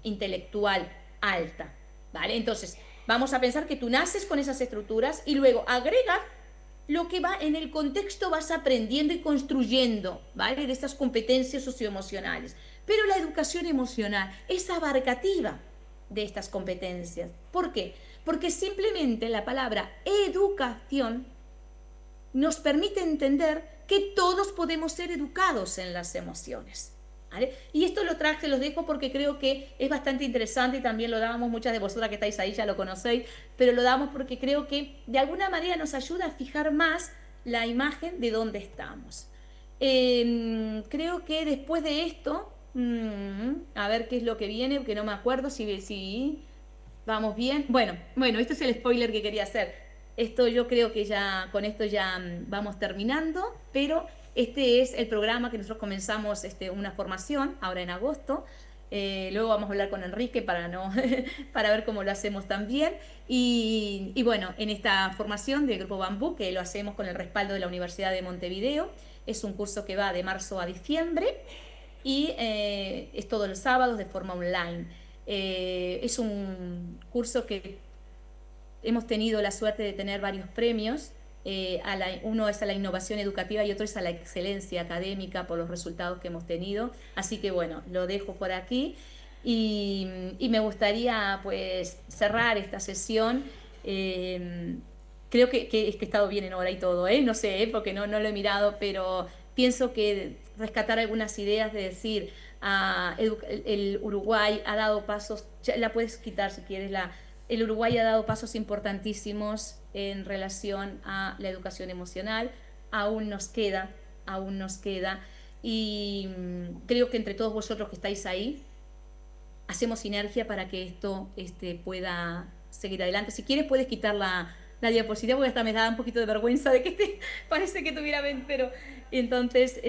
intelectual alta, ¿vale? Entonces, vamos a pensar que tú naces con esas estructuras y luego agrega lo que va en el contexto, vas aprendiendo y construyendo, ¿vale? De estas competencias socioemocionales. Pero la educación emocional es abarcativa de estas competencias. ¿Por qué? Porque simplemente la palabra educación nos permite entender que todos podemos ser educados en las emociones, ¿vale? Y esto lo traje, los dejo porque creo que es bastante interesante y también lo damos, muchas de vosotras que estáis ahí ya lo conocéis, pero lo damos porque creo que de alguna manera nos ayuda a fijar más la imagen de dónde estamos. Creo que después de esto, a ver qué es lo que viene, que no me acuerdo si vamos bien. Bueno, este es el spoiler que quería hacer. Esto yo creo que ya con esto ya vamos terminando, pero este es el programa que nosotros comenzamos una formación ahora en agosto. Luego vamos a hablar con Enrique para ver cómo lo hacemos también. Y bueno, en esta formación del Grupo Bambú, que lo hacemos con el respaldo de la Universidad de Montevideo, es un curso que va de marzo a diciembre y es todos los sábados de forma online. Es un curso que hemos tenido la suerte de tener varios premios. Uno es a la innovación educativa y otro es a la excelencia académica por los resultados que hemos tenido. Así que bueno, lo dejo por aquí y me gustaría pues cerrar esta sesión. Creo que he estado bien en hora y todo, no sé, porque no lo he mirado, pero pienso que rescatar algunas ideas de decir, el Uruguay ha dado pasos, ya la puedes quitar si quieres, el Uruguay ha dado pasos importantísimos en relación a la educación emocional, aún nos queda, y creo que entre todos vosotros que estáis ahí, hacemos sinergia para que esto pueda seguir adelante. Si quieres puedes quitar la diapositiva, porque hasta me da un poquito de vergüenza de que parece que tuviera, pero entonces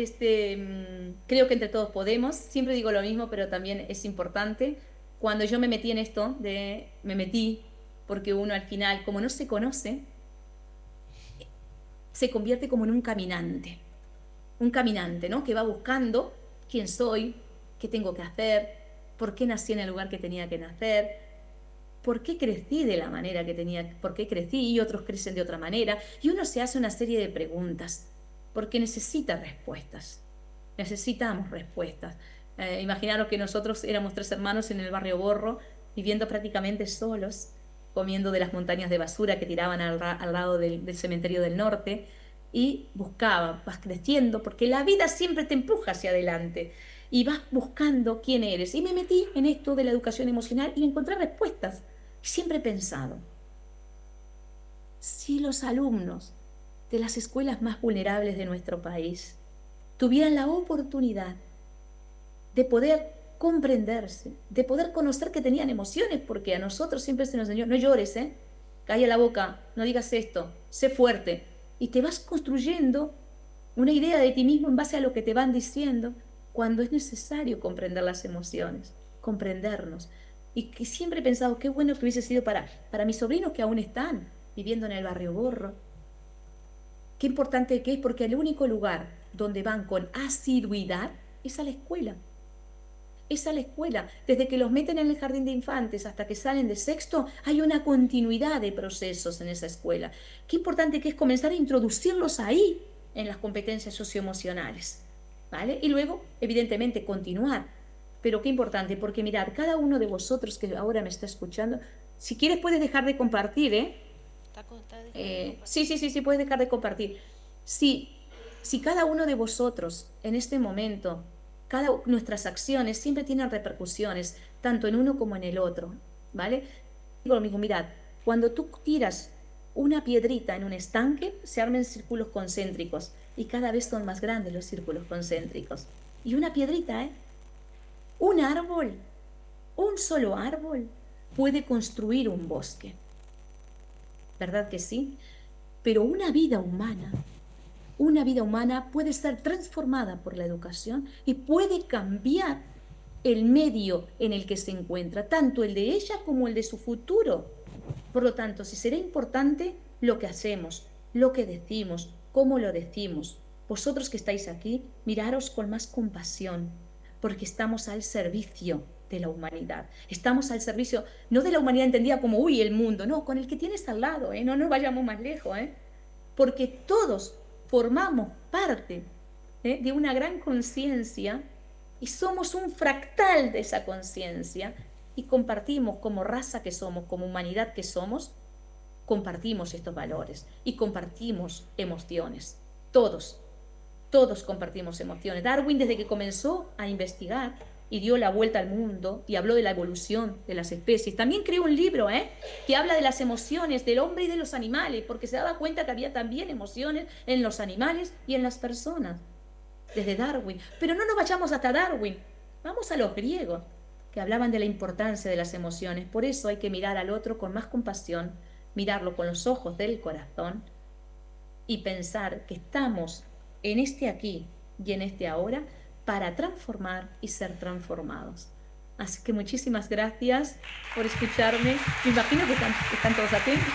creo que entre todos podemos. Siempre digo lo mismo, pero también es importante. cuando yo me metí en esto, me metí porque uno al final, como no se conoce, se convierte como en un caminante, ¿no? Que va buscando quién soy, qué tengo que hacer, por qué nací en el lugar que tenía que nacer, por qué crecí de la manera que tenía, por qué crecí y otros crecen de otra manera. Y uno se hace una serie de preguntas, porque necesita respuestas, necesitamos respuestas. Imaginaros que nosotros éramos 3 hermanos en el barrio Borro, viviendo prácticamente solos, comiendo de las montañas de basura que tiraban al lado del cementerio del norte, y buscaba, vas creciendo, porque la vida siempre te empuja hacia adelante, y vas buscando quién eres. Y me metí en esto de la educación emocional y encontré respuestas. Siempre he pensado, si los alumnos de las escuelas más vulnerables de nuestro país tuvieran la oportunidad de poder comprenderse, de poder conocer que tenían emociones, porque a nosotros siempre se nos enseñó, no llores, calla la boca, no digas esto, sé fuerte, y te vas construyendo una idea de ti mismo en base a lo que te van diciendo, cuando es necesario comprender las emociones, comprendernos. Y que siempre he pensado, qué bueno que hubiese sido para mis sobrinos que aún están viviendo en el barrio Borro. Qué importante que es, porque el único lugar donde van con asiduidad es a la escuela. Es a la escuela. Desde que los meten en el jardín de infantes hasta que salen de sexto, hay una continuidad de procesos en esa escuela. Qué importante que es comenzar a introducirlos ahí en las competencias socioemocionales, ¿vale? Y luego, evidentemente, continuar. Pero qué importante, porque mirad, cada uno de vosotros que ahora me está escuchando, si quieres puedes dejar de compartir, ¿eh? Sí, puedes dejar de compartir. Si cada uno de vosotros en este momento, nuestras acciones siempre tienen repercusiones, tanto en uno como en el otro, ¿vale? Digo lo mismo, mirad, cuando tú tiras una piedrita en un estanque, se arman círculos concéntricos y cada vez son más grandes los círculos concéntricos. Y una piedrita, un árbol, un solo árbol puede construir un bosque. ¿Verdad que sí? Pero una vida humana puede ser transformada por la educación y puede cambiar el medio en el que se encuentra, tanto el de ella como el de su futuro. Por lo tanto, si será importante lo que hacemos, lo que decimos, cómo lo decimos. Vosotros que estáis aquí, miraros con más compasión, porque estamos al servicio de la humanidad. Estamos al servicio, no de la humanidad entendida como, uy, el mundo, no, con el que tienes al lado, no nos vayamos más lejos, porque todos formamos parte de una gran conciencia y somos un fractal de esa conciencia y compartimos como raza que somos, como humanidad que somos, compartimos estos valores y compartimos emociones. Todos compartimos emociones. Darwin, desde que comenzó a investigar y dio la vuelta al mundo y habló de la evolución de las especies, también creó un libro que habla de las emociones del hombre y de los animales, porque se daba cuenta que había también emociones en los animales y en las personas, desde Darwin. Pero no nos vayamos hasta Darwin, vamos a los griegos, que hablaban de la importancia de las emociones. Por eso hay que mirar al otro con más compasión, mirarlo con los ojos del corazón y pensar que estamos en este aquí y en este ahora para transformar y ser transformados. Así que muchísimas gracias por escucharme. Me imagino que están todos atentos.